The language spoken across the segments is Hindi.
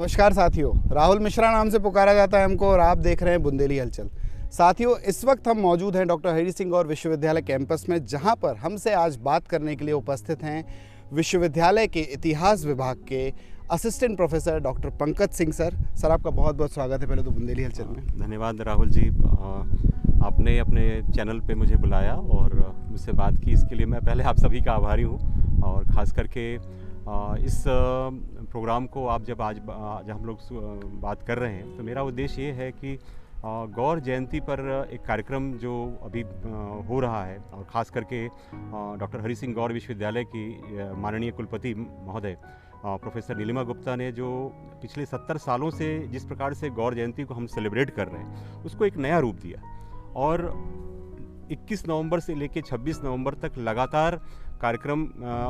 नमस्कार साथियों, राहुल मिश्रा नाम से पुकारा जाता है हमको और आप देख रहे हैं बुंदेली हलचल। साथियों, इस वक्त हम मौजूद हैं डॉक्टर हरि सिंह गौर विश्वविद्यालय कैंपस में, जहां पर हमसे आज बात करने के लिए उपस्थित हैं विश्वविद्यालय के इतिहास विभाग के assistant professor doctor Pankaj Singh sir. Sir, आपका बहुत बहुत स्वागत है पहले तो बुंदेली हलचल में। धन्यवाद राहुल जी, आपने अपने चैनल पे मुझे बुलाया और मुझसे बात की, इसके लिए मैं पहले आप सभी का आभारी हूँ। और ख़ास करके इस प्रोग्राम को आप जब हम लोग बात कर रहे हैं तो मेरा उद्देश्य ये है कि गौर जयंती पर एक कार्यक्रम जो अभी हो रहा है और ख़ास करके डॉक्टर हरि सिंह गौर विश्वविद्यालय की माननीय कुलपति महोदय प्रोफेसर नीलिमा गुप्ता ने जो पिछले 70 सालों से जिस प्रकार से गौर जयंती को हम सेलिब्रेट कर रहे हैं उसको एक नया रूप दिया। और 21 नवंबर से लेकर 26 नवंबर तक लगातार कार्यक्रम,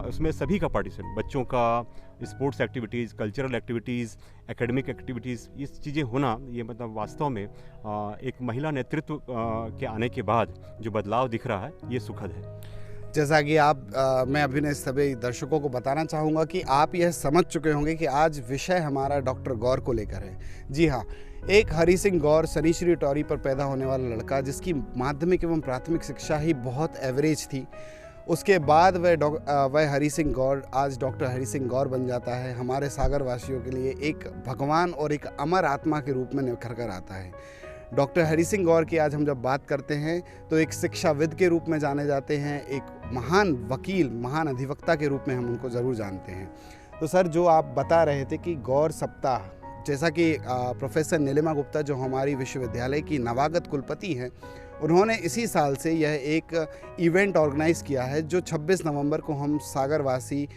उसमें सभी का पार्टिसिपेट, बच्चों का, sports activities, cultural activities, academic activities, ये चीज़ें होना, ये मतलब वास्तव में एक महिला नेतृत्व के आने के बाद जो बदलाव दिख रहा है ये सुखद है। जैसा कि मैं अभी सभी दर्शकों को बताना चाहूँगा कि आप यह समझ चुके होंगे कि आज विषय हमारा डॉक्टर गौर को लेकर है। जी हाँ, एक हरि सिंह गौर सनीश्री टॉरी पर पैदा होने वाला लड़का, जिसकी माध्यमिक एवं प्राथमिक शिक्षा ही बहुत एवरेज थी। उसके बाद वह हरि सिंह गौर आज डॉक्टर हरि सिंह गौर बन जाता है। हमारे सागर वासियों के लिए एक भगवान और एक अमर आत्मा के रूप में निखर कर आता है। डॉक्टर हरि सिंह गौर की आज हम जब बात करते हैं तो एक शिक्षाविद के रूप में जाने जाते हैं, एक महान वकील, महान अधिवक्ता के रूप में हम उनको ज़रूर जानते हैं। तो सर, जो आप बता रहे थे कि गौर सप्ताह, जैसा कि प्रोफेसर नीलिमा गुप्ता जो हमारी विश्वविद्यालय की नवागत कुलपति हैं, उन्होंने इसी साल से यह एक इवेंट ऑर्गेनाइज़ किया है जो 26 नवंबर को हम सागरवासी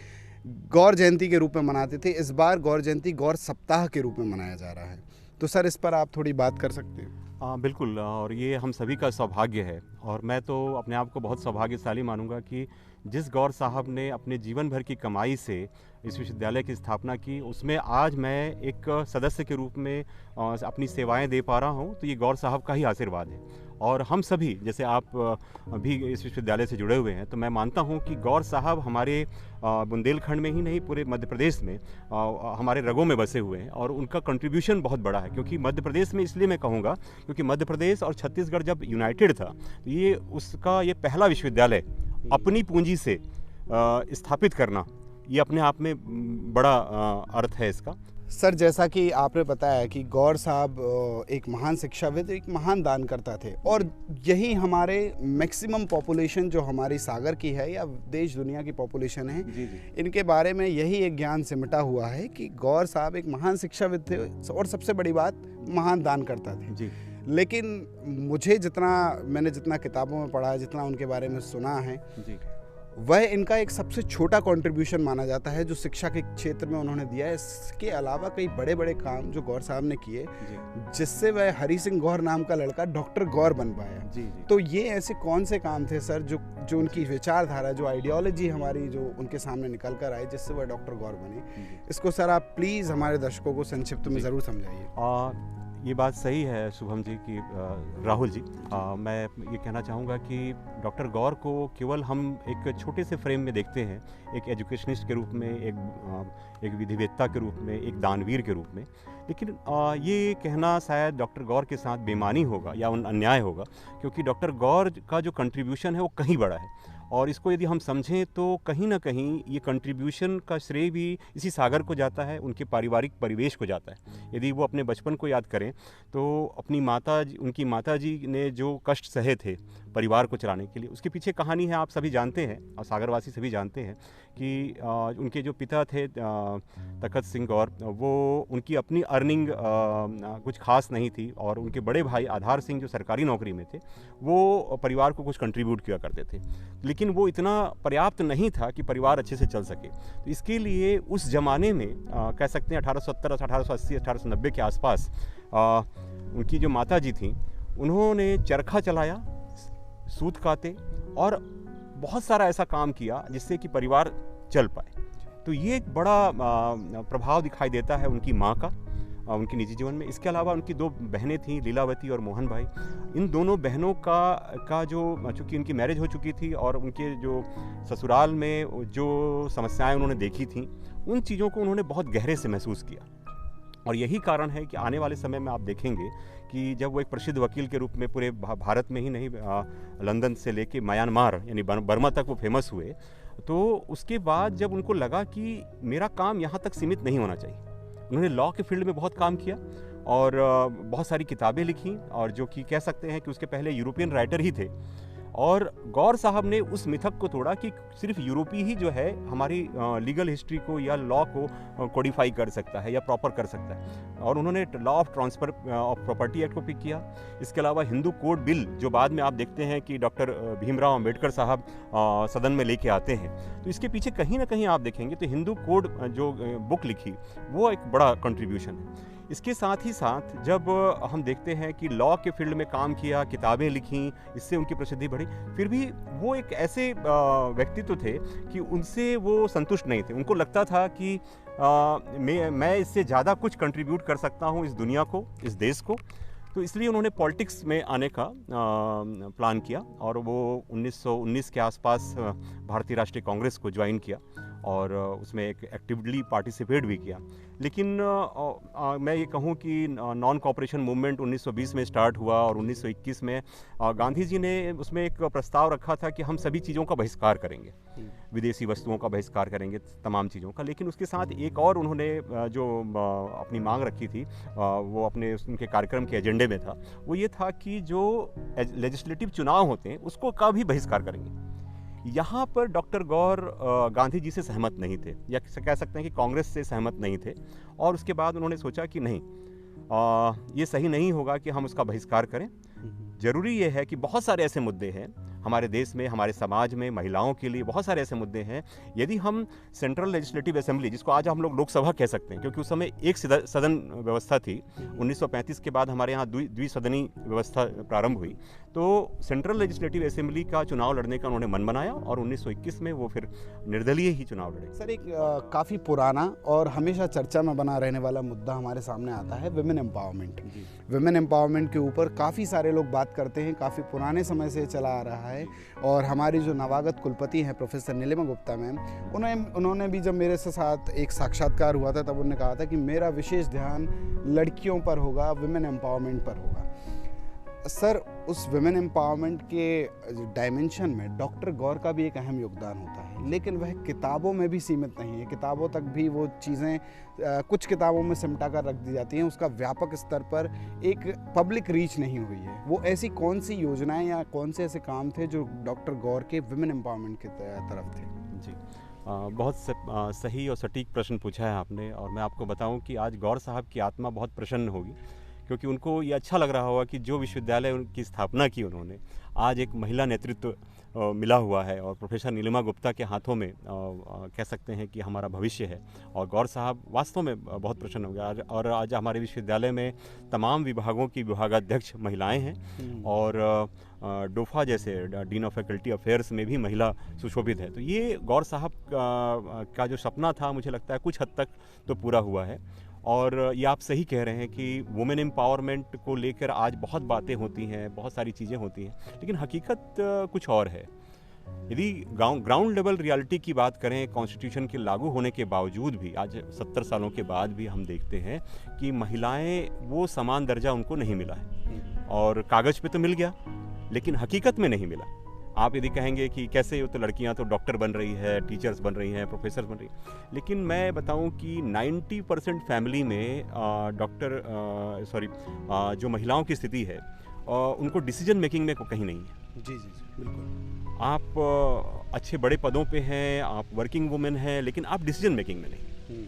गौर जयंती के रूप में मनाते थे। इस बार गौर जयंती गौर सप्ताह के रूप में मनाया जा रहा है। तो सर, इस पर आप थोड़ी बात कर सकते हैं? बिल्कुल, और ये हम सभी का सौभाग्य है और मैं तो अपने आप को बहुत सौभाग्यशाली मानूंगा कि जिस गौर साहब ने अपने जीवन भर की कमाई से इस विश्वविद्यालय की स्थापना की, उसमें आज मैं एक सदस्य के रूप में अपनी सेवाएं दे पा रहा हूं, तो ये गौर साहब का ही आशीर्वाद है। और हम सभी, जैसे आप भी इस विश्वविद्यालय से जुड़े हुए हैं, तो मैं मानता हूं कि गौर साहब हमारे बुंदेलखंड में ही नहीं, पूरे मध्य प्रदेश में हमारे रगों में बसे हुए हैं और उनका कंट्रीब्यूशन बहुत बड़ा है। क्योंकि मध्य प्रदेश में इसलिए मैं कहूँगा क्योंकि मध्य प्रदेश और छत्तीसगढ़ जब यूनाइटेड था तो ये पहला विश्वविद्यालय अपनी पूंजी से स्थापित करना, ये अपने आप में बड़ा अर्थ है इसका। सर, जैसा कि आपने बताया कि गौर साहब एक महान शिक्षाविद, एक महान दानकर्ता थे और यही हमारे मैक्सिमम पॉपुलेशन जो हमारी सागर की है या देश दुनिया की पॉपुलेशन है, जी। इनके बारे में यही एक ज्ञान सिमटा हुआ है कि गौर साहब एक महान शिक्षाविद थे और सबसे बड़ी बात, महान दानकर्ता थे। जी। लेकिन मैंने जितना किताबों में पढ़ा है, जितना उनके बारे में सुना है, जी, वह इनका एक सबसे छोटा कंट्रीब्यूशन माना जाता है जो शिक्षा के क्षेत्र में उन्होंने दिया है। इसके अलावा कई बड़े बड़े काम जो गौर साहब ने किए, जिससे वह हरि सिंह गौर नाम का लड़का डॉक्टर गौर बन पाया। जी। तो ये ऐसे कौन से काम थे सर जो उनकी विचारधारा, जो आइडियोलॉजी हमारी जो उनके सामने निकल कर आई, जिससे वह डॉक्टर गौर बने? इसको सर आप प्लीज़ हमारे दर्शकों को संक्षिप्त में ज़रूर समझाइए। ये बात सही है शुभम जी की, राहुल जी, मैं ये कहना चाहूँगा कि डॉक्टर गौर को केवल हम एक छोटे से फ्रेम में देखते हैं, एक एजुकेशनिस्ट के रूप में, एक विधिवेत्ता के रूप में, एक दानवीर के रूप में। लेकिन ये कहना शायद डॉक्टर गौर के साथ बेईमानी होगा या अन्याय होगा, क्योंकि डॉक्टर गौर का जो कंट्रीब्यूशन है वो कहीं बड़ा है। और इसको यदि हम समझें तो कहीं ना कहीं ये कंट्रीब्यूशन का श्रेय भी इसी सागर को जाता है, उनके पारिवारिक परिवेश को जाता है। यदि वो अपने बचपन को याद करें तो उनकी माताजी ने जो कष्ट सहे थे परिवार को चलाने के लिए, उसके पीछे कहानी है, आप सभी जानते हैं और सागरवासी सभी जानते हैं कि उनके जो पिता थे तखत सिंह गौर, वो उनकी अपनी अर्निंग कुछ खास नहीं थी और उनके बड़े भाई आधार सिंह जो सरकारी नौकरी में थे, वो परिवार को कुछ कंट्रीब्यूट किया करते थे, लेकिन वो इतना पर्याप्त नहीं था कि परिवार अच्छे से चल सके। तो इसके लिए उस ज़माने में कह सकते हैं 1870, 1880, 1890 के आसपास उनकी जो माता जी थीं, उन्होंने चरखा चलाया, सूत काते और बहुत सारा ऐसा काम किया जिससे कि परिवार चल पाए। तो ये एक बड़ा प्रभाव दिखाई देता है उनकी माँ का उनके निजी जीवन में। इसके अलावा उनकी 2 बहनें थीं, लीलावती और मोहन भाई। इन दोनों बहनों का जो, चूँकि उनकी मैरिज हो चुकी थी और उनके जो ससुराल में जो समस्याएं उन्होंने देखी थीं, उन चीज़ों को उन्होंने बहुत गहरे से महसूस किया और यही कारण है कि आने वाले समय में आप देखेंगे कि जब वो एक प्रसिद्ध वकील के रूप में पूरे भारत में ही नहीं, लंदन से लेके म्यांमार यानी बर्मा तक वो फेमस हुए, तो उसके बाद जब उनको लगा कि मेरा काम यहाँ तक सीमित नहीं होना चाहिए, उन्होंने लॉ के फील्ड में बहुत काम किया और बहुत सारी किताबें लिखी, और जो कि कह सकते हैं कि उसके पहले यूरोपियन राइटर ही थे। और गौर साहब ने उस मिथक को तोड़ा कि सिर्फ यूरोपी ही जो है हमारी लीगल हिस्ट्री को या लॉ को कोडिफाई कर सकता है या प्रॉपर कर सकता है, और उन्होंने law of transfer of property act को पिक किया। इसके अलावा हिंदू कोड बिल, जो बाद में आप देखते हैं कि डॉक्टर भीमराव अंबेडकर साहब सदन में लेके आते हैं, तो इसके पीछे कहीं ना कहीं आप देखेंगे तो हिंदू कोड जो बुक लिखी वो एक बड़ा कंट्रीब्यूशन है। इसके साथ ही साथ जब हम देखते हैं कि लॉ के फील्ड में काम किया, किताबें लिखीं, इससे उनकी प्रसिद्धि बढ़ी, फिर भी वो एक ऐसे व्यक्तित्व थे कि उनसे वो संतुष्ट नहीं थे। उनको लगता था कि मैं इससे ज़्यादा कुछ कंट्रीब्यूट कर सकता हूँ इस दुनिया को, इस देश को। तो इसलिए उन्होंने पॉलिटिक्स में आने का प्लान किया और वो 1919 के आसपास भारतीय राष्ट्रीय कांग्रेस को ज्वाइन किया और उसमें एक एक्टिवली पार्टिसिपेट भी किया। लेकिन मैं ये कहूँ कि नॉन कॉपरेशन मूवमेंट 1920 में स्टार्ट हुआ और 1921 में गांधी जी ने उसमें एक प्रस्ताव रखा था कि हम सभी चीज़ों का बहिष्कार करेंगे, विदेशी वस्तुओं का बहिष्कार करेंगे, तमाम चीज़ों का। लेकिन उसके साथ एक और उन्होंने जो अपनी मांग रखी थी, वो अपने उनके कार्यक्रम के एजेंडे में था, वो ये था कि जो लेजिस्लेटिव चुनाव होते हैं उसको का भी बहिष्कार करेंगे। यहाँ पर डॉक्टर गौर गांधी जी से सहमत नहीं थे, या कह सकते हैं कि कांग्रेस से सहमत नहीं थे, और उसके बाद उन्होंने सोचा कि नहीं, ये सही नहीं होगा कि हम उसका बहिष्कार करें। ज़रूरी ये है कि बहुत सारे ऐसे मुद्दे हैं हमारे देश में, हमारे समाज में, महिलाओं के लिए बहुत सारे ऐसे मुद्दे हैं। यदि हम सेंट्रल लेजिस्लेटिव असेंबली, जिसको आज हम लोग लोकसभा कह सकते हैं, क्योंकि उस समय एक सदन व्यवस्था थी, 1935 के बाद हमारे यहाँ द्विसदनी व्यवस्था प्रारंभ हुई, तो सेंट्रल लेजिस्लेटिव असेंबली का चुनाव लड़ने का उन्होंने मन बनाया और 1921 में वो फिर निर्दलीय ही चुनाव लड़े। सर, एक काफ़ी पुराना और हमेशा चर्चा में बना रहने वाला मुद्दा हमारे सामने आता है विमेन एम्पावरमेंट। विमेन एम्पावरमेंट के ऊपर काफ़ी सारे लोग बात करते हैं, काफ़ी पुराने समय से चला आ रहा है। और हमारी जो नवागत कुलपति हैं प्रोफेसर नीलिमा गुप्ता मैम, उन्होंने भी जब मेरे साथ एक साक्षात्कार हुआ था तब उन्होंने कहा था कि मेरा विशेष ध्यान लड़कियों पर होगा, विमेन एम्पावरमेंट पर होगा। सर, उस विमेन एम्पावरमेंट के डायमेंशन में डॉक्टर गौर का भी एक अहम योगदान होता है, लेकिन वह किताबों में भी सीमित नहीं है। किताबों तक भी वो चीज़ें कुछ किताबों में सिमटा कर रख दी जाती हैं, उसका व्यापक स्तर पर एक पब्लिक रीच नहीं हुई है। वो ऐसी कौन सी योजनाएं या कौन से ऐसे काम थे जो डॉक्टर गौर के विमेन एम्पावरमेंट की तरफ थे? जी, बहुत सही और सटीक प्रश्न पूछा है आपने, और मैं आपको बताऊं कि आज गौर साहब की आत्मा बहुत प्रसन्न होगी, क्योंकि उनको ये अच्छा लग रहा होगा कि जो विश्वविद्यालय उनकी स्थापना की उन्होंने, आज एक महिला नेतृत्व मिला हुआ है और प्रोफेसर नीलिमा गुप्ता के हाथों में कह सकते हैं कि हमारा भविष्य है। और गौर साहब वास्तव में बहुत प्रसन्न हो गया, और आज हमारे विश्वविद्यालय में तमाम विभागों की विभागाध्यक्ष महिलाएं हैं और डोफा जैसे डीन ऑफ फैकल्टी अफेयर्स में भी महिला सुशोभित है। तो ये गौर साहब का जो सपना था, मुझे लगता है कुछ हद तक तो पूरा हुआ है। और ये आप सही कह रहे हैं कि वुमेन एम्पावरमेंट को लेकर आज बहुत बातें होती हैं, बहुत सारी चीज़ें होती हैं, लेकिन हकीकत कुछ और है। यदि ग्राउंड लेवल रियलिटी की बात करें, कॉन्स्टिट्यूशन के लागू होने के बावजूद भी आज 70 सालों के बाद भी हम देखते हैं कि महिलाएं, वो समान दर्जा उनको नहीं मिला है। और कागज़ पे तो मिल गया, लेकिन हकीकत में नहीं मिला। आप यदि कहेंगे कि कैसे, तो लड़कियां तो डॉक्टर बन रही है, टीचर्स बन रही हैं, प्रोफेसर बन रही हैं, लेकिन मैं बताऊं कि 90% फैमिली में जो महिलाओं की स्थिति है, उनको डिसीजन मेकिंग में कहीं नहीं है। जी जी जी, बिल्कुल। आप अच्छे बड़े पदों पे हैं, आप वर्किंग वुमेन हैं, लेकिन आप डिसीजन मेकिंग में नहीं।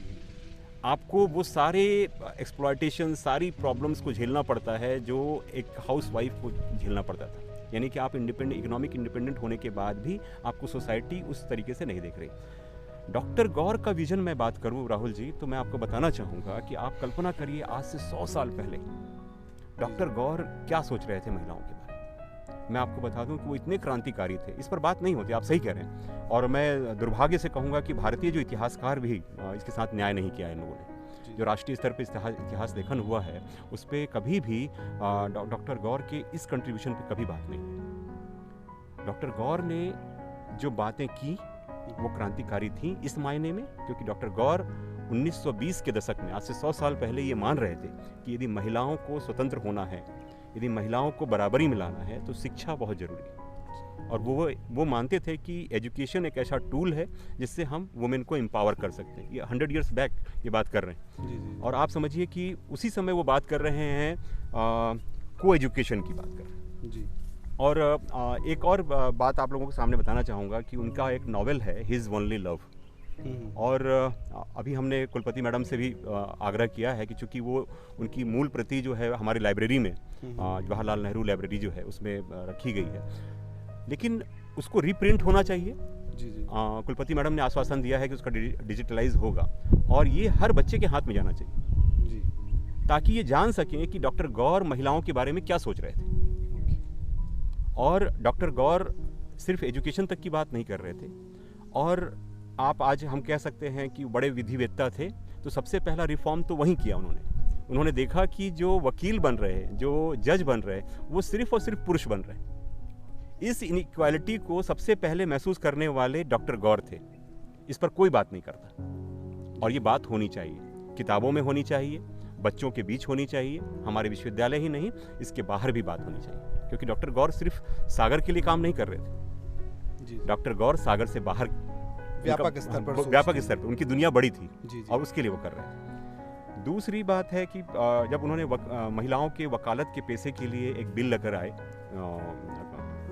आपको वो सारे एक्सप्लॉयटेशन, सारी प्रॉब्लम्स को झेलना पड़ता है जो एक हाउस वाइफ को झेलना पड़ता था। यानी कि आप इकोनॉमिक इंडिपेंडेंट होने के बाद भी आपको सोसाइटी उस तरीके से नहीं देख रही। डॉक्टर गौर का विजन मैं बात करूं राहुल जी, तो मैं आपको बताना चाहूँगा कि आप कल्पना करिए, आज से 100 साल पहले डॉक्टर गौर क्या सोच रहे थे महिलाओं के बारे में। मैं आपको बता दूं कि वो इतने क्रांतिकारी थे, इस पर बात नहीं होती, आप सही कह रहे हैं। और मैं दुर्भाग्य से कहूँगा कि भारतीय जो इतिहासकार भी इसके साथ न्याय नहीं किया इन लोगों ने। जो राष्ट्रीय स्तर पर इतिहास लेखन हुआ है, उस पर कभी भी डॉक्टर गौर के इस कंट्रीब्यूशन पे कभी बात नहीं है। डॉक्टर गौर ने जो बातें की वो क्रांतिकारी थी इस मायने में, क्योंकि डॉक्टर गौर 1920 के दशक में, आज से 100 साल पहले ये मान रहे थे कि यदि महिलाओं को स्वतंत्र होना है, यदि महिलाओं को बराबरी में लाना है, तो शिक्षा बहुत ज़रूरी है। और वो मानते थे कि एजुकेशन एक ऐसा टूल है जिससे हम वुमेन को एम्पावर कर सकते हैं। ये 100 ईयर्स बैक ये बात कर रहे हैं। जी। और आप समझिए कि उसी समय वो बात कर रहे हैं, को एजुकेशन की बात कर रहे हैं जी। और एक और बात आप लोगों के सामने बताना चाहूँगा कि उनका एक नावल है हिज ओनली लव। और अभी हमने कुलपति मैडम से भी आग्रह किया है कि चूँकि वो उनकी मूल प्रति जो है हमारी लाइब्रेरी में, जवाहरलाल नेहरू लाइब्रेरी जो है उसमें रखी गई है, लेकिन उसको रीप्रिंट होना चाहिए। जी। कुलपति मैडम ने आश्वासन दिया है कि उसका डिजिटलाइज होगा और ये हर बच्चे के हाथ में जाना चाहिए जी, ताकि ये जान सकें कि डॉक्टर गौर महिलाओं के बारे में क्या सोच रहे थे। और डॉक्टर गौर सिर्फ एजुकेशन तक की बात नहीं कर रहे थे। और आप आज हम कह सकते हैं कि बड़े विधिवेत्ता थे, तो सबसे पहला रिफॉर्म तो वहीं किया उन्होंने देखा कि जो वकील बन रहे हैं, जो जज बन रहे हैं, वो सिर्फ और सिर्फ पुरुष बन रहे हैं। इस इनइक्वालिटी को सबसे पहले महसूस करने वाले डॉक्टर गौर थे। इस पर कोई बात नहीं करता और ये बात होनी चाहिए, किताबों में होनी चाहिए, बच्चों के बीच होनी चाहिए, हमारे विश्वविद्यालय ही नहीं इसके बाहर भी बात होनी चाहिए। क्योंकि डॉक्टर गौर सिर्फ सागर के लिए काम नहीं कर रहे थे। डॉक्टर गौर सागर से बाहर व्यापक स्तर पर उनकी दुनिया बड़ी थी जी। और उसके लिए वो कर रहे थे। दूसरी बात है कि जब उन्होंने महिलाओं के वकालत के पेशे के लिए एक बिल लेकर आए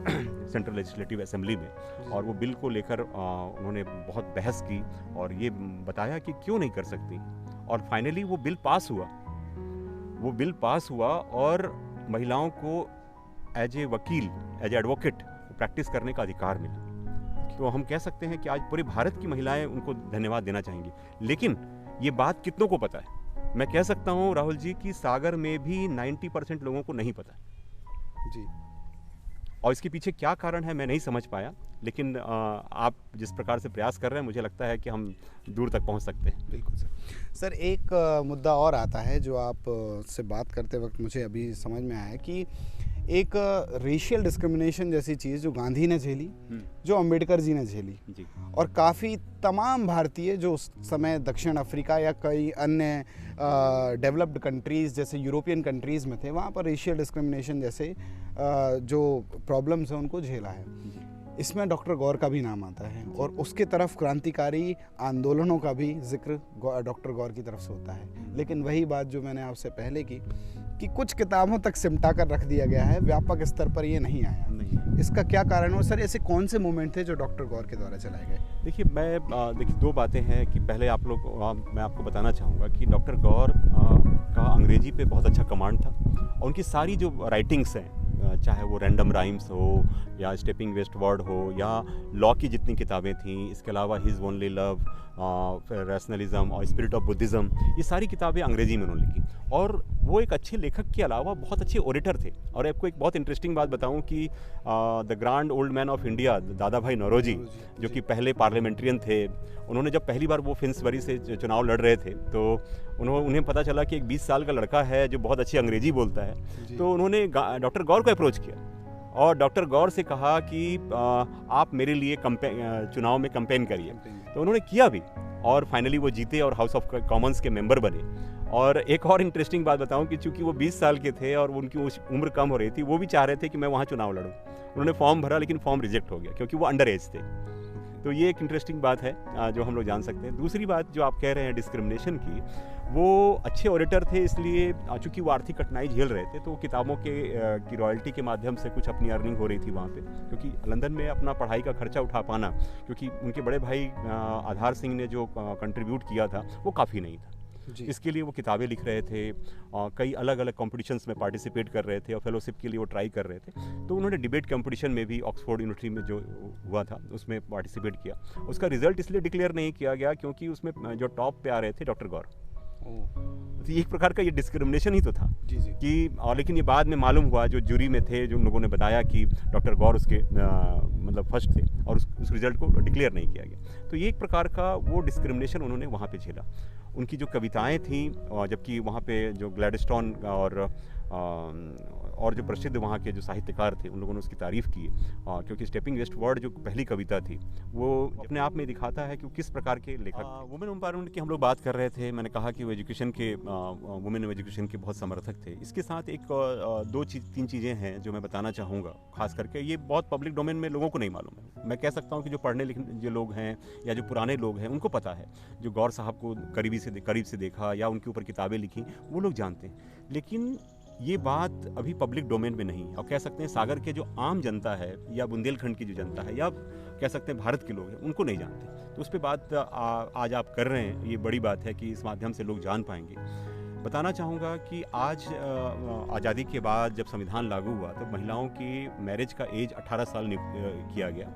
सेंट्रल लेजिस्लेटिव असेंबली में, और वो बिल को लेकर उन्होंने बहुत बहस की और ये बताया कि क्यों नहीं कर सकती, और फाइनली वो बिल पास हुआ और महिलाओं को एज ए वकील, एज ए एडवोकेट प्रैक्टिस करने का अधिकार मिला। तो हम कह सकते हैं कि आज पूरे भारत की महिलाएं उनको धन्यवाद देना चाहेंगी। लेकिन ये बात कितनों को पता है? मैं कह सकता हूँ राहुल जी कि सागर में भी 90% लोगों को नहीं पता जी। और इसके पीछे क्या कारण है मैं नहीं समझ पाया, लेकिन आप जिस प्रकार से प्रयास कर रहे हैं मुझे लगता है कि हम दूर तक पहुंच सकते हैं। बिल्कुल सर, एक मुद्दा और आता है जो आप से बात करते वक्त मुझे अभी समझ में आया कि एक रेशियल डिस्क्रिमिनेशन जैसी चीज़ जो गांधी ने झेली, जो अंबेडकर जी ने झेली जी। और काफ़ी तमाम भारतीय जो उस समय दक्षिण अफ्रीका या कई अन्य डेवलप्ड कंट्रीज़ जैसे यूरोपियन कंट्रीज़ में थे, वहाँ पर रेशियल डिस्क्रिमिनेशन जैसे जो प्रॉब्लम्स हैं उनको झेला है। इसमें डॉक्टर गौर का भी नाम आता है और उसके तरफ क्रांतिकारी आंदोलनों का भी जिक्र डॉक्टर गौर की तरफ से होता है। लेकिन वही बात जो मैंने आपसे पहले की कि कुछ किताबों तक सिमटा कर रख दिया गया है, व्यापक स्तर पर ये नहीं आया। इसका क्या कारण है? सर, ऐसे कौन से मोमेंट थे जो डॉक्टर गौर के द्वारा चलाए गए? देखिए दो बातें हैं कि पहले मैं आपको बताना चाहूँगा कि डॉक्टर गौर का अंग्रेजी पे बहुत अच्छा कमांड था और उनकी सारी जो राइटिंग्स हैं, चाहे वो रैंडम राइम्स हो या स्टेपिंग वेस्टवर्ड हो या लॉ की जितनी किताबें थीं, इसके अलावा हिज ओनली लव, रैशनलिज्म और स्पिरिट ऑफ बुद्धिज़्म, ये सारी किताबें अंग्रेजी में उन्होंने लिखी। और वो एक अच्छे लेखक के अलावा बहुत अच्छे ओरेटर थे। और आपको एक बहुत इंटरेस्टिंग बात बताऊं कि the grand old man of India दादा भाई नौरोजी, जो कि पहले पार्लियामेंट्रियन थे, उन्होंने जब पहली बार वो फिंसबरी से चुनाव लड़ रहे थे तो उन्हें पता चला कि एक 20 साल का लड़का है जो बहुत अच्छी अंग्रेजी बोलता है, तो उन्होंने डॉक्टर गौर को अप्रोच किया और डॉक्टर गौर से कहा कि आप मेरे लिए चुनाव में कैंपेन करिए। तो उन्होंने किया भी और फाइनली वो जीते और हाउस ऑफ कॉमन्स के मेंबर बने। और एक और इंटरेस्टिंग बात बताऊं कि चूंकि वो 20 साल के थे और उनकी उम्र कम हो रही थी, वो भी चाह रहे थे कि मैं वहाँ चुनाव लड़ूं। उन्होंने फॉर्म भरा लेकिन फॉर्म रिजेक्ट हो गया क्योंकि वो अंडर एज थे। तो ये एक इंटरेस्टिंग बात है जो हम लोग जान सकते हैं। दूसरी बात जो आप कह रहे हैं डिस्क्रिमिनेशन की, वो अच्छे ऑडिटर थे, इसलिए चूँकि वो आर्थिक कठिनाई झेल रहे थे तो किताबों की रॉयल्टी के माध्यम से कुछ अपनी अर्निंग हो रही थी वहाँ पे, क्योंकि लंदन में अपना पढ़ाई का खर्चा उठा पाना, क्योंकि उनके बड़े भाई आधार सिंह ने जो कंट्रीब्यूट किया था वो काफ़ी नहीं था। इसके लिए वो किताबें लिख रहे थे, कई अलग अलग कॉम्पिटिशन्स में पार्टिसिपेट कर रहे थे और फेलोशिप के लिए वो ट्राई कर रहे थे। तो उन्होंने डिबेट कंपटीशन में भी ऑक्सफोर्ड यूनिवर्सिटी में जो हुआ था उसमें पार्टिसिपेट किया। उसका रिजल्ट इसलिए डिक्लेयर नहीं किया गया क्योंकि उसमें जो टॉप पे आ रहे थे डॉक्टर गौर। तो एक प्रकार का ये डिस्क्रिमिनेशन ही तो था कि लेकिन ये बाद में मालूम हुआ, जो जूरी में थे जो लोगों ने बताया कि डॉक्टर गौर उसके मतलब फर्स्ट थे और उस रिजल्ट को डिक्लेयर नहीं किया गया। तो ये एक प्रकार का वो डिस्क्रिमिनेशन उन्होंने वहाँ पे झेला। उनकी जो कविताएं थीं, जबकि वहाँ पे जो ग्लैडस्टोन और और जो प्रसिद्ध वहाँ के जो साहित्यकार थे उन लोगों ने उसकी तारीफ़ की, क्योंकि स्टेपिंग वेस्टवर्ड जो पहली कविता थी वो अपने आप में दिखाता है कि वो किस प्रकार के लेखक। वुमेन एम्पावरमेंट की हम लोग बात कर रहे थे, मैंने कहा कि वो एजुकेशन के वुमेन एजुकेशन के बहुत समर्थक थे। इसके साथ एक तीन चीज़ें हैं जो मैं बताना चाहूँगा, खास करके ये बहुत पब्लिक डोमेन में लोगों को नहीं मालूम है। मैं कह सकता हूँ कि जो पढ़ने लिखने जो लोग हैं या जो पुराने लोग हैं उनको पता है, जो गौर साहब को करीब से देखा या उनके ऊपर किताबें लिखी वो लोग जानते हैं, लेकिन ये बात अभी पब्लिक डोमेन में नहीं। और कह सकते हैं सागर के जो आम जनता है या बुंदेलखंड की जो जनता है या कह सकते हैं भारत के लोग हैं उनको नहीं जानते। तो उस पर बात आज आप कर रहे हैं, ये बड़ी बात है कि इस माध्यम से लोग जान पाएंगे। बताना चाहूँगा कि आज आज़ादी के बाद जब संविधान लागू हुआ तो महिलाओं की मैरिज का एज 18 साल किया गया,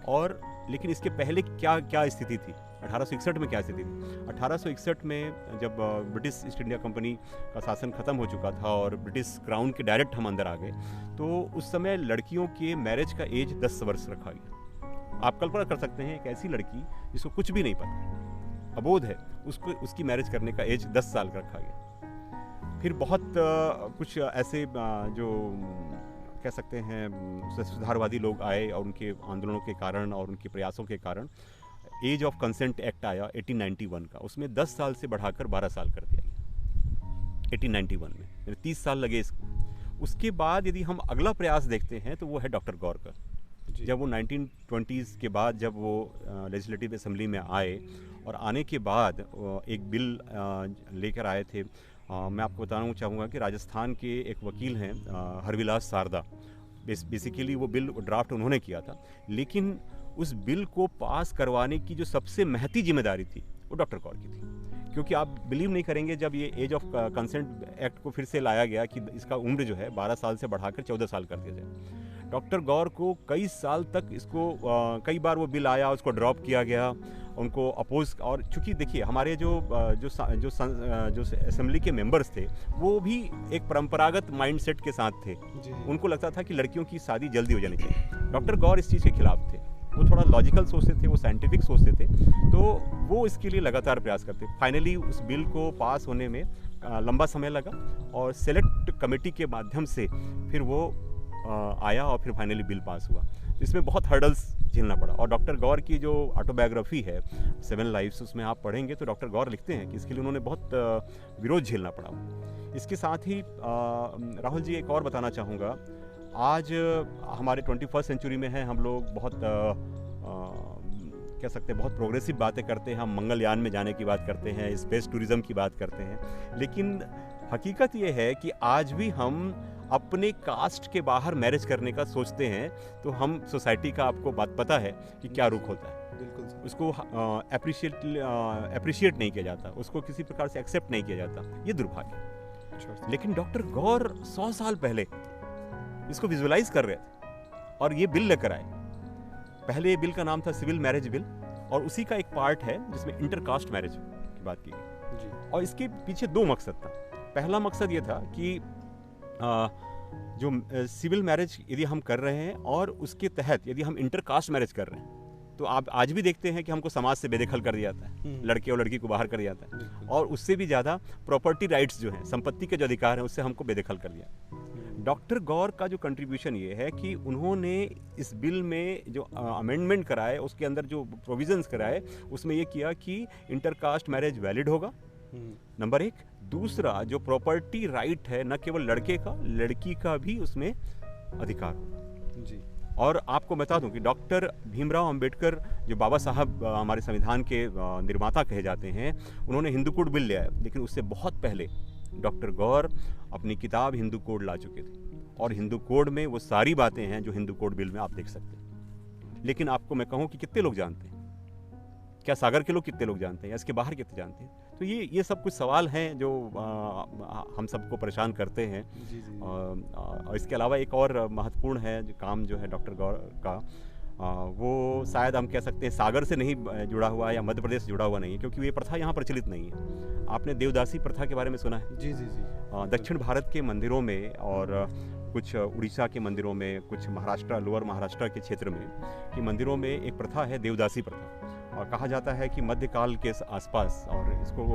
और लेकिन इसके पहले क्या स्थिति थी, 1861 में क्या स्थिति थी। 1861 में जब ब्रिटिश ईस्ट इंडिया कंपनी का शासन ख़त्म हो चुका था और ब्रिटिश क्राउन के डायरेक्ट हम अंदर आ गए, तो उस समय लड़कियों के मैरिज का एज 10 वर्ष रखा गया। आप कल्पना कर सकते हैं एक ऐसी लड़की जिसको कुछ भी नहीं पता, अबोध है, उसकी मैरिज करने का एज 10 साल का रखा गया। फिर बहुत कुछ ऐसे जो कह सकते हैं सुधारवादी लोग आए और उनके आंदोलनों के कारण और उनके प्रयासों के कारण एज ऑफ कंसेंट एक्ट आया 1891 का, उसमें 10 साल से बढ़ाकर 12 साल कर दिया गया 1891 में, 30 साल लगे इसको। उसके बाद यदि हम अगला प्रयास देखते हैं तो वो है डॉक्टर गौर का। जब वो 1920s के बाद जब वो लेजिस्लेटिव असेंबली में आए और आने के बाद एक बिल लेकर आए थे। मैं आपको बताना चाहूँगा कि राजस्थान के एक वकील हैं हरविलास सारदा, बेसिकली वो बिल ड्राफ्ट उन्होंने किया था, लेकिन उस बिल को पास करवाने की जो सबसे महती जिम्मेदारी थी वो डॉक्टर गौर की थी। क्योंकि आप बिलीव नहीं करेंगे, जब ये एज ऑफ कंसेंट एक्ट को फिर से लाया गया कि इसका उम्र जो है 12 साल से बढ़ाकर 14 साल कर दिया जाए, डॉक्टर गौर को कई साल तक इसको कई बार वो बिल आया, उसको ड्रॉप किया गया, उनको अपोज। और चूंकि देखिए हमारे जो असेंबली के मेंबर्स थे वो भी एक परंपरागत माइंडसेट के साथ थे। उनको लगता था कि लड़कियों की शादी जल्दी हो जानी चाहिए। डॉक्टर गौर इस चीज़ के खिलाफ थे, वो थोड़ा लॉजिकल सोचते थे, वो साइंटिफिक सोचते थे, तो वो इसके लिए लगातार प्रयास करते। फाइनली उस बिल को पास होने में लंबा समय लगा और सेलेक्ट कमेटी के माध्यम से फिर वो आया और फिर फाइनली बिल पास हुआ। इसमें बहुत हर्डल्स झेलना पड़ा। और डॉक्टर गौर की जो ऑटोबायोग्राफी है 7 लाइफ्स, उसमें आप पढ़ेंगे तो डॉक्टर गौर लिखते हैं कि इसके लिए उन्होंने बहुत विरोध झेलना पड़ा। इसके साथ ही राहुल जी एक और बताना चाहूँगा, आज हमारे 21st सेंचुरी में है, हम लोग बहुत कह सकते हैं बहुत प्रोग्रेसिव बातें करते हैं, हम मंगलयान में जाने की बात करते हैं, स्पेस टूरिज्म की बात करते हैं, लेकिन हकीकत ये है कि आज भी हम अपने कास्ट के बाहर मैरिज करने का सोचते हैं तो हम सोसाइटी का, आपको बात पता है कि क्या रुख होता है। बिल्कुल उसको अप्रिशिएट नहीं किया जाता, उसको किसी प्रकार से एक्सेप्ट नहीं किया जाता, ये दुर्भाग्य। लेकिन डॉक्टर गौर 100 साल पहले इसको विजुअलाइज कर रहे थे और ये बिल लेकर आए। पहले ये बिल का नाम था सिविल मैरिज बिल, और उसी का एक पार्ट है जिसमें इंटरकास्ट मैरिज की बात की गई। और इसके पीछे 2 मकसद था। पहला मकसद ये था कि जो सिविल मैरिज यदि हम कर रहे हैं और उसके तहत यदि हम इंटरकास्ट मैरिज कर रहे हैं तो आप आज भी देखते हैं कि हमको समाज से बेदखल कर दिया जाता है, लड़के और लड़की को बाहर कर दिया जाता है, और उससे भी ज़्यादा प्रॉपर्टी राइट्स जो हैं, संपत्ति के जो अधिकार हैं, उससे हमको बेदखल कर दिया। डॉक्टर गौर का जो कंट्रीब्यूशन ये है कि उन्होंने इस बिल में जो अमेंडमेंट कराए, उसके अंदर जो प्रोविजंस कराए, उसमें ये किया कि इंटरकास्ट मैरिज वैलिड होगा, नंबर 1। दूसरा, जो प्रॉपर्टी राइट है न केवल लड़के का, लड़की का भी उसमें अधिकार होगा जी। और आपको बता दूं कि डॉक्टर भीमराव अंबेडकर, जो बाबा साहब हमारे संविधान के निर्माता कहे जाते हैं, उन्होंने हिंदू कोड बिल ले आया, लेकिन उससे बहुत पहले डॉक्टर गौर अपनी किताब हिंदू कोड ला चुके थे, और हिंदू कोड में वो सारी बातें हैं जो हिंदू कोड बिल में आप देख सकते हैं। लेकिन आपको मैं कहूँ कि कितने लोग जानते हैं, क्या सागर के लोग कितने लोग जानते हैं, या इसके बाहर कितने जानते हैं? तो ये सब कुछ सवाल हैं जो हम सबको परेशान करते हैं। और इसके अलावा एक और महत्वपूर्ण है जो काम जो है डॉक्टर गौर का, वो शायद हम कह सकते हैं सागर से नहीं जुड़ा हुआ या मध्य प्रदेश से जुड़ा हुआ नहीं है, क्योंकि ये प्रथा यहाँ प्रचलित नहीं है। आपने देवदासी प्रथा के बारे में सुना है? जी जी जी। दक्षिण भारत के मंदिरों में और कुछ उड़ीसा के मंदिरों में, कुछ महाराष्ट्र, लोअर महाराष्ट्र के क्षेत्र में कि मंदिरों में एक प्रथा है देवदासी प्रथा। कहा जाता है कि मध्यकाल के आसपास, और इसको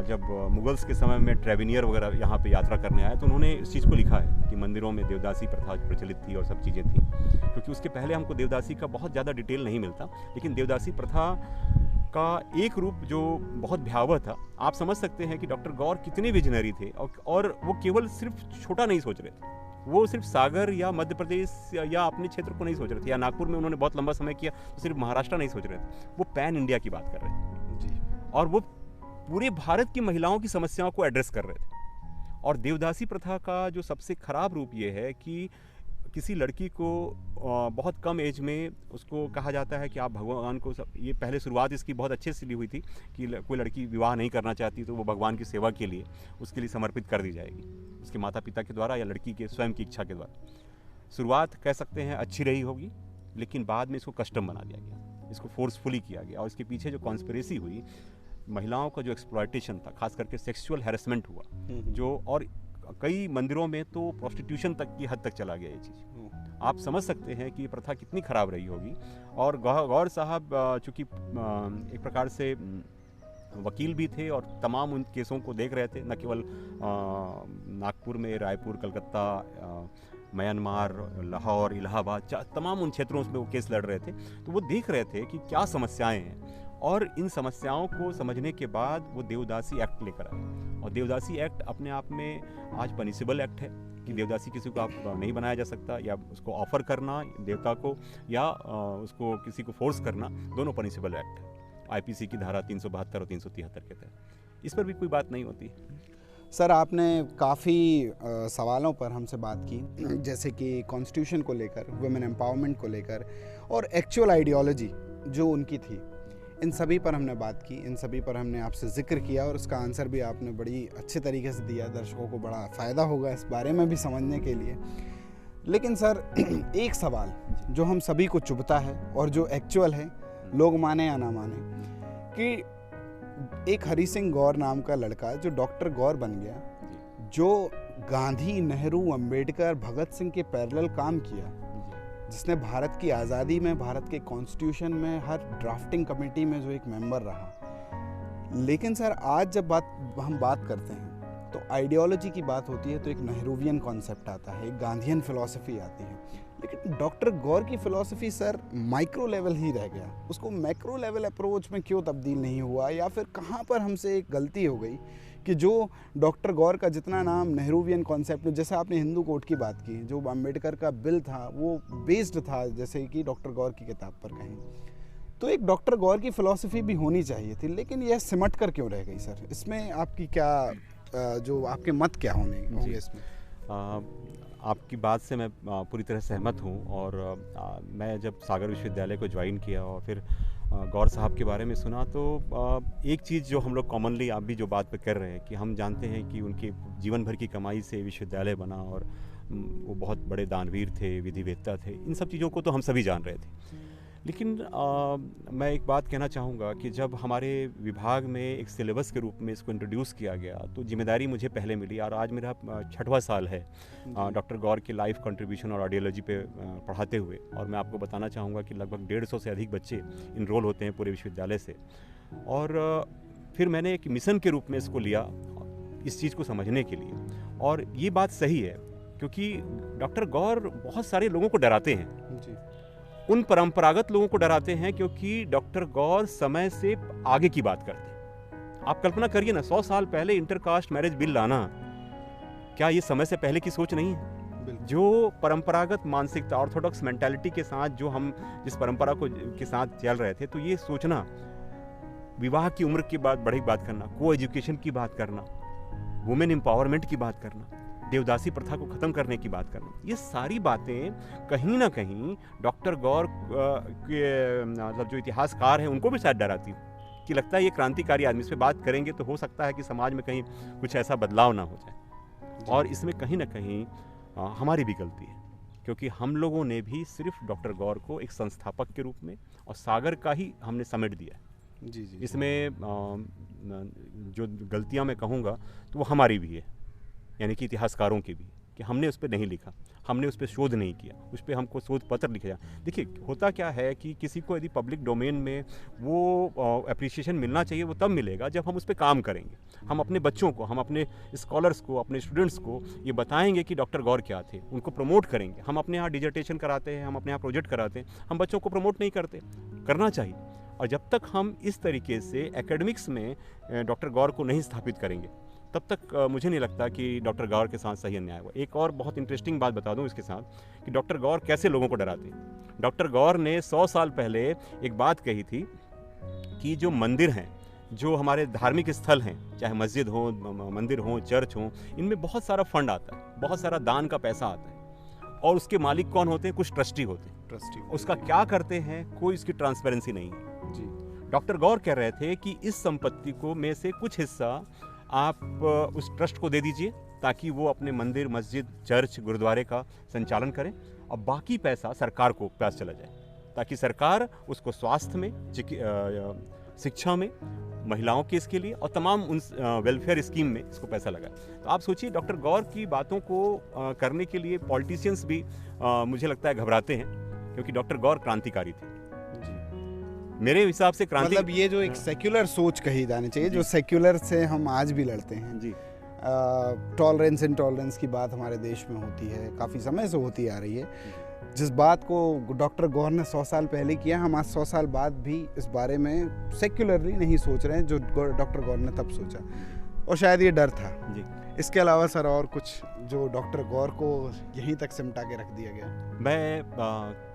जब मुगल्स के समय में ट्रेविनियर वगैरह यहाँ पे यात्रा करने आए तो उन्होंने इस चीज़ को लिखा है कि मंदिरों में देवदासी प्रथा प्रचलित थी और सब चीज़ें थी, क्योंकि उसके पहले हमको देवदासी का बहुत ज़्यादा डिटेल नहीं मिलता। लेकिन देवदासी प्रथा का एक रूप जो बहुत भयावह था, आप समझ सकते हैं कि डॉक्टर गौर कितने विजनरी थे, और वो केवल सिर्फ छोटा नहीं सोच रहे थे, वो सिर्फ सागर या मध्य प्रदेश या अपने क्षेत्र को नहीं सोच रहे थे, या नागपुर में उन्होंने बहुत लंबा समय किया तो सिर्फ महाराष्ट्र नहीं सोच रहे थे, वो पैन इंडिया की बात कर रहे थे जी। और वो पूरे भारत की महिलाओं की समस्याओं को एड्रेस कर रहे थे। और देवदासी प्रथा का जो सबसे खराब रूप ये है कि किसी लड़की को बहुत कम एज में उसको कहा जाता है कि आप भगवान को ये पहले शुरुआत इसकी बहुत अच्छे से ली हुई थी कि कोई लड़की विवाह नहीं करना चाहती तो वो भगवान की सेवा के लिए उसके लिए समर्पित कर दी जाएगी, उसके माता पिता के द्वारा या लड़की के स्वयं की इच्छा के द्वारा। शुरुआत कह सकते हैं अच्छी रही होगी, लेकिन बाद में इसको कस्टम बना दिया गया, इसको फोर्सफुली किया गया, और इसके पीछे जो कॉन्स्पिरेसी हुई, महिलाओं का जो एक्सप्लॉयटेशन था, खास करके सेक्सुअल हैरेसमेंट हुआ, जो और कई मंदिरों में तो प्रोस्टिट्यूशन तक की हद तक चला गया ये चीज़। आप समझ सकते हैं कि ये प्रथा कितनी ख़राब रही होगी। और गौर साहब चूँकि एक प्रकार से वकील भी थे और तमाम उन केसों को देख रहे थे, न केवल नागपुर में, रायपुर, कलकत्ता, म्यांमार, लाहौर, इलाहाबाद, तमाम उन क्षेत्रों में वो केस लड़ रहे थे, तो वो देख रहे थे कि क्या समस्याएं हैं, और इन समस्याओं को समझने के बाद वो देवदासी एक्ट लेकर आए। और देवदासी एक्ट अपने आप में आज पनिशेबल एक्ट है कि देवदासी किसी को आप नहीं बनाया जा सकता, या उसको ऑफर करना देवता को या उसको किसी को फोर्स करना, दोनों पनिशेबल एक्ट है आईपीसी की धारा 372 और 373 के तहत। इस पर भी कोई बात नहीं होती। सर, आपने काफ़ी सवालों पर हमसे बात की, जैसे कि कॉन्स्टिट्यूशन को लेकर, वुमेन एम्पावरमेंट को लेकर, और एक्चुअल आइडियोलॉजी जो उनकी थी, इन सभी पर हमने बात की, इन सभी पर हमने आपसे जिक्र किया, और उसका आंसर भी आपने बड़ी अच्छे तरीके से दिया। दर्शकों को बड़ा फ़ायदा होगा इस बारे में भी समझने के लिए। लेकिन सर, एक सवाल जो हम सभी को चुभता है और जो एक्चुअल है, लोग माने या ना माने, कि एक हरि सिंह गौर नाम का लड़का जो डॉक्टर गौर बन गया, जो गांधी, नेहरू, अंबेडकर, भगत सिंह के पैरेलल काम किया, जिसने भारत की आज़ादी में, भारत के कॉन्स्टिट्यूशन में, हर ड्राफ्टिंग कमेटी में जो एक मेंबर रहा। लेकिन सर, आज जब हम बात करते हैं तो आइडियोलॉजी की बात होती है तो एक नेहरूवियन कॉन्सेप्ट आता है, एक गांधीयन फिलॉसफी आती है। लेकिन डॉक्टर गौर की फिलॉसफी सर माइक्रो लेवल ही रह गया, उसको मैक्रो लेवल अप्रोच में क्यों तब्दील नहीं हुआ, या फिर कहाँ पर हमसे एक गलती हो गई कि जो डॉक्टर गौर का जितना नाम नेहरूवियन कॉन्सेप्ट में, जैसे आपने हिंदू कोड की बात की, जो अम्बेडकर का बिल था वो बेस्ड था जैसे कि डॉक्टर गौर की किताब पर कहीं, तो एक डॉक्टर गौर की फिलॉसफी भी होनी चाहिए थी, लेकिन यह सिमट कर क्यों रह गई सर? इसमें आपकी क्या जो आपके मत क्या होंगे इसमें? आपकी बात से मैं पूरी तरह सहमत हूँ। और मैं जब सागर विश्वविद्यालय को ज्वाइन किया और फिर गौर साहब के बारे में सुना, तो एक चीज़ जो हम लोग कॉमनली आप भी जो बात पे कर रहे हैं कि हम जानते हैं कि उनके जीवन भर की कमाई से विश्वविद्यालय बना, और वो बहुत बड़े दानवीर थे, विधिवेत्ता थे, इन सब चीज़ों को तो हम सभी जान रहे थे। लेकिन मैं एक बात कहना चाहूँगा कि जब हमारे विभाग में एक सिलेबस के रूप में इसको इंट्रोड्यूस किया गया तो जिम्मेदारी मुझे पहले मिली, और आज मेरा 6वां साल है डॉक्टर गौर की लाइफ कंट्रीब्यूशन और आइडियोलॉजी पे पढ़ाते हुए। और मैं आपको बताना चाहूँगा कि लगभग 150 से अधिक बच्चे इनरोल होते हैं पूरे विश्वविद्यालय से। और फिर मैंने एक मिशन के रूप में इसको लिया इस चीज़ को समझने के लिए। और ये बात सही है क्योंकि डॉक्टर गौर बहुत सारे लोगों को डराते हैं जी। उन परंपरागत लोगों को डराते हैं क्योंकि डॉक्टर गौर समय से आगे की बात करते हैं। आप कल्पना करिए ना, 100 साल पहले इंटरकास्ट मैरिज बिल लाना, क्या ये समय से पहले की सोच नहीं है? जो परंपरागत मानसिकता, ऑर्थोडॉक्स मेंटालिटी के साथ जो हम जिस परंपरा को के साथ चल रहे थे, तो ये सोचना, विवाह की उम्र की बड़ी बात करना, को एजुकेशन की बात करना, वुमेन एम्पावरमेंट की बात करना, देवदासी प्रथा को ख़त्म करने की बात करना, ये सारी बातें कहीं ना कहीं डॉक्टर गौर के मतलब जो इतिहासकार हैं उनको भी शायद डराती हूँ कि लगता है ये क्रांतिकारी आदमी, इस पर बात करेंगे तो हो सकता है कि समाज में कहीं कुछ ऐसा बदलाव ना हो जाए। और इसमें कहीं ना कहीं हमारी भी गलती है क्योंकि हम लोगों ने भी सिर्फ डॉक्टर गौर को एक संस्थापक के रूप में और सागर का ही हमने समेट दिया जी जी। इसमें जो गलतियाँ मैं कहूँगा तो वो हमारी भी है, यानी कि इतिहासकारों की भी। कि हमने उस पर नहीं लिखा, हमने उस पर शोध नहीं किया, उस पर हमको शोध पत्र लिखा जाए। देखिए होता क्या है कि किसी को यदि पब्लिक डोमेन में वो एप्रिसिएशन मिलना चाहिए, वो तब मिलेगा जब हम उस पर काम करेंगे। हम अपने बच्चों को, हम अपने स्कॉलर्स को, अपने स्टूडेंट्स को ये बताएंगे कि डॉक्टर गौर क्या थे, उनको प्रमोट करेंगे। हम अपने यहाँ डिजर्टेशन कराते हैं, हम अपने यहाँ प्रोजेक्ट कराते हैं, हम बच्चों को प्रमोट नहीं करते, करना चाहिए। और जब तक हम इस तरीके से एकेडमिक्स में डॉक्टर गौर को नहीं स्थापित करेंगे, तब तक मुझे नहीं लगता कि डॉक्टर गौर के साथ सही अन्याय हुआ। एक और बहुत इंटरेस्टिंग बात बता दूं इसके साथ कि डॉक्टर गौर कैसे लोगों को डराते हैं। डॉक्टर गौर ने 100 साल पहले एक बात कही थी कि जो मंदिर हैं, जो हमारे धार्मिक स्थल हैं, चाहे मस्जिद हो, मंदिर हो, चर्च हो, इनमें बहुत सारा फंड आता है, बहुत सारा दान का पैसा आता है, और उसके मालिक कौन होते हैं? कुछ ट्रस्टी होते हैं। उसका क्या करते हैं, कोई इसकी ट्रांसपेरेंसी नहीं है जी। डॉक्टर गौर कह रहे थे कि इस संपत्ति को में से कुछ हिस्सा आप उस ट्रस्ट को दे दीजिए ताकि वो अपने मंदिर, मस्जिद, चर्च, गुरुद्वारे का संचालन करें, और बाकी पैसा सरकार को पास चला जाए, ताकि सरकार उसको स्वास्थ्य में, शिक्षा में, महिलाओं के इसके लिए और तमाम उन वेलफेयर स्कीम में इसको पैसा लगा। तो आप सोचिए, डॉक्टर गौर की बातों को करने के लिए पॉलिटिशियंस भी मुझे लगता है घबराते हैं, क्योंकि डॉक्टर गौर क्रांतिकारी थे मेरे हिसाब से। मतलब ये जो एक सेक्युलर सोच कही जानी चाहिए, जो सेक्युलर से हम आज भी लड़ते हैं जी। टॉलरेंस इंटॉलरेंस की बात हमारे देश में होती है, काफ़ी समय से होती आ रही है। जिस बात को डॉक्टर गौर ने 100 साल पहले किया, हम आज 100 साल बाद भी इस बारे में सेक्युलरली नहीं सोच रहे हैं जो डॉक्टर गौर ने तब सोचा, और शायद ये डर था जी। इसके अलावा सर और कुछ जो डॉक्टर गौर को यहीं तक सिमटा के रख दिया गया? मैं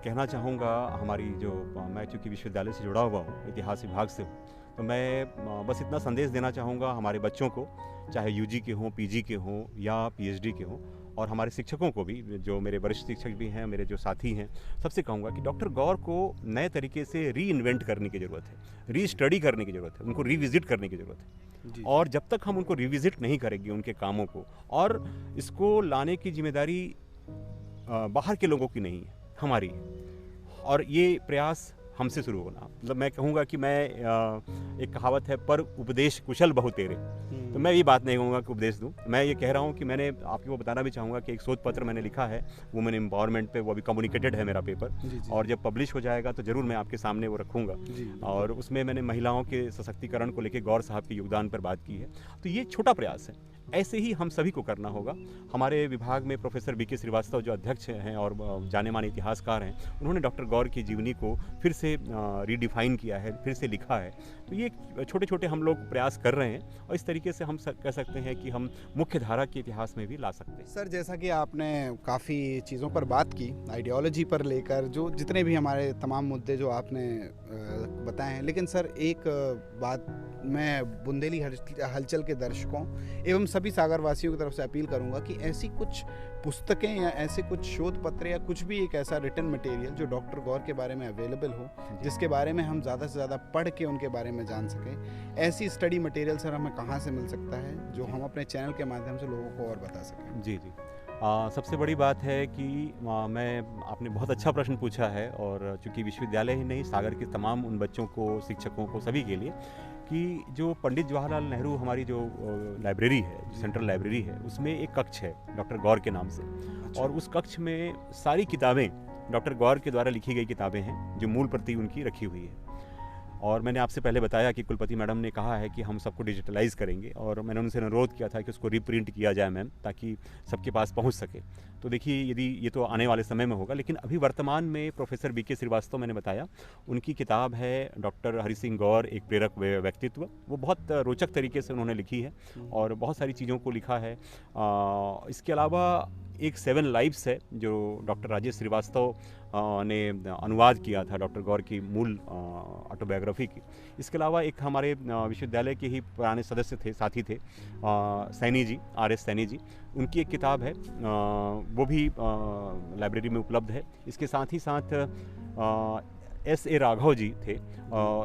कहना चाहूँगा, हमारी जो मैं चूँकि विश्वविद्यालय से जुड़ा हुआ हूँ, इतिहास विभाग से हूँ, तो मैं बस इतना संदेश देना चाहूँगा हमारे बच्चों को, चाहे यूजी के हों, पीजी के हों या पीएचडी के हों, और हमारे शिक्षकों को भी, जो मेरे वरिष्ठ शिक्षक भी हैं, मेरे जो साथी हैं, सबसे कहूँगा कि डॉक्टर गौर को नए तरीके से री इन्वेंट करने की ज़रूरत है, री स्टडी करने की ज़रूरत है, उनको रिविज़िट करने की ज़रूरत है। और जब तक हम उनको रिविज़िट नहीं करेंगे उनके कामों को, और इसको लाने की जिम्मेदारी बाहर के लोगों की नहीं है, हमारी है, और ये प्रयास हमसे शुरू होना। मतलब मैं कहूँगा कि मैं एक कहावत है, पर उपदेश कुशल बहु तेरे, तो मैं ये बात नहीं कहूँगा कि उपदेश दूँ। मैं ये कह रहा हूँ कि मैंने आपको बताना भी चाहूँगा कि एक शोध पत्र मैंने लिखा है वुमेन एम्पावरमेंट पे, वो अभी कम्युनिकेटेड है मेरा पेपर जी। और जब पब्लिश हो जाएगा तो ज़रूर मैं आपके सामने वो रखूँगा, और उसमें मैंने महिलाओं के सशक्तिकरण को लेकर गौर साहब के योगदान पर बात की है। तो ये छोटा प्रयास है, ऐसे ही हम सभी को करना होगा। हमारे विभाग में प्रोफेसर बीके श्रीवास्तव जो अध्यक्ष हैं और जाने माने इतिहासकार हैं, उन्होंने डॉक्टर गौर की जीवनी को फिर से रीडिफाइन किया है, फिर से लिखा है। तो ये छोटे छोटे हम लोग प्रयास कर रहे हैं, और इस तरीके से हम कह सकते हैं कि हम मुख्य धारा के इतिहास में भी ला सकते हैं। सर, जैसा कि आपने काफ़ी चीज़ों पर बात की, आइडियोलॉजी पर लेकर जो जितने भी हमारे तमाम मुद्दे जो आपने बताए हैं, लेकिन सर एक बात मैं बुंदेली हलचल के दर्शकों एवं सभी सागरवासियों की तरफ से अपील करूंगा कि ऐसी कुछ पुस्तकें या ऐसे कुछ शोध पत्र या कुछ भी एक ऐसा रिटन मटेरियल जो डॉक्टर गौर के बारे में अवेलेबल हो, जिसके बारे में हम ज़्यादा से ज़्यादा पढ़ के उनके बारे में जान सकें, ऐसी स्टडी मटेरियल सर हमें कहाँ से मिल सकता है जो हम अपने चैनल के माध्यम से लोगों को और बता सकें? जी जी, सबसे बड़ी बात है कि आपने बहुत अच्छा प्रश्न पूछा है, और चूँकि विश्वविद्यालय ही नहीं, सागर के तमाम उन बच्चों को, शिक्षकों को, सभी के लिए, कि जो पंडित जवाहरलाल नेहरू हमारी जो लाइब्रेरी है, सेंट्रल लाइब्रेरी है, उसमें एक कक्ष है डॉक्टर गौर के नाम से। अच्छा। और उस कक्ष में सारी किताबें डॉक्टर गौर के द्वारा लिखी गई किताबें हैं, जो मूल प्रति उनकी रखी हुई है। और मैंने आपसे पहले बताया कि कुलपति मैडम ने कहा है कि हम सबको डिजिटलाइज़ करेंगे, और मैंने उनसे अनुरोध किया था कि उसको रीप्रिंट किया जाए मैम, ताकि सबके पास पहुंच सके। तो देखिए, यदि ये तो आने वाले समय में होगा, लेकिन अभी वर्तमान में प्रोफेसर बीके श्रीवास्तव, मैंने बताया, उनकी किताब है डॉक्टर हरि सिंह गौर, एक प्रेरक व्यक्तित्व। वो बहुत रोचक तरीके से उन्होंने लिखी है और बहुत सारी चीज़ों को लिखा है। इसके अलावा एक 7 लाइव्स है जो डॉक्टर राजेश श्रीवास्तव ने अनुवाद किया था डॉक्टर गौर की मूल ऑटोबायोग्राफी की। इसके अलावा एक हमारे विश्वविद्यालय के ही पुराने सदस्य थे, साथी थे, सैनी जी, RS सैनी जी, उनकी एक किताब है, वो भी लाइब्रेरी में उपलब्ध है। इसके साथ ही साथ S.A. राघव जी थे।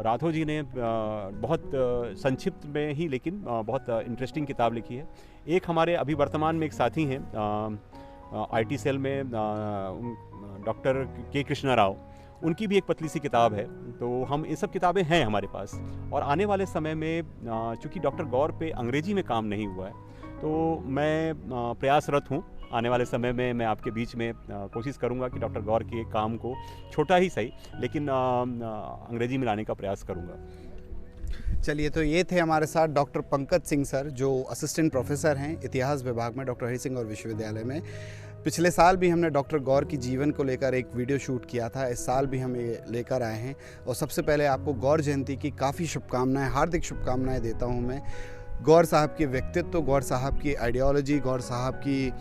राघव जी ने बहुत संक्षिप्त में ही, लेकिन बहुत इंटरेस्टिंग किताब लिखी है। एक हमारे अभी वर्तमान में एक साथी हैं IT सेल में, डॉक्टर के कृष्णा राव, उनकी भी एक पतली सी किताब है। तो हम ये सब किताबें हैं हमारे पास, और आने वाले समय में चूँकि डॉक्टर गौर पे अंग्रेजी में काम नहीं हुआ है, तो मैं प्रयासरत हूँ आने वाले समय में मैं आपके बीच में कोशिश करूँगा कि डॉक्टर गौर के काम को छोटा ही सही लेकिन अंग्रेजी में लाने का प्रयास करूँगा। चलिए, तो ये थे हमारे साथ डॉक्टर पंकज सिंह सर, जो असिस्टेंट प्रोफेसर हैं इतिहास विभाग में डॉक्टर हरि सिंह गौर विश्वविद्यालय में। पिछले साल भी हमने डॉक्टर गौर की जीवन को लेकर एक वीडियो शूट किया था, इस साल भी हम ये लेकर आए हैं। और सबसे पहले आपको गौर जयंती की काफ़ी शुभकामनाएं, हार्दिक शुभकामनाएं देता हूं मैं। गौर साहब के व्यक्तित्व, गौर साहब की आइडियोलॉजी, गौर साहब की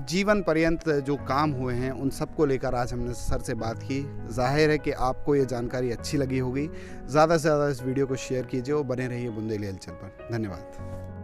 जीवन पर्यंत जो काम हुए हैं, उन सब को लेकर आज हमने सर से बात की। जाहिर है कि आपको ये जानकारी अच्छी लगी होगी। ज़्यादा से ज़्यादा इस वीडियो को शेयर कीजिए और बने रहिए बुंदेली हलचल पर। धन्यवाद।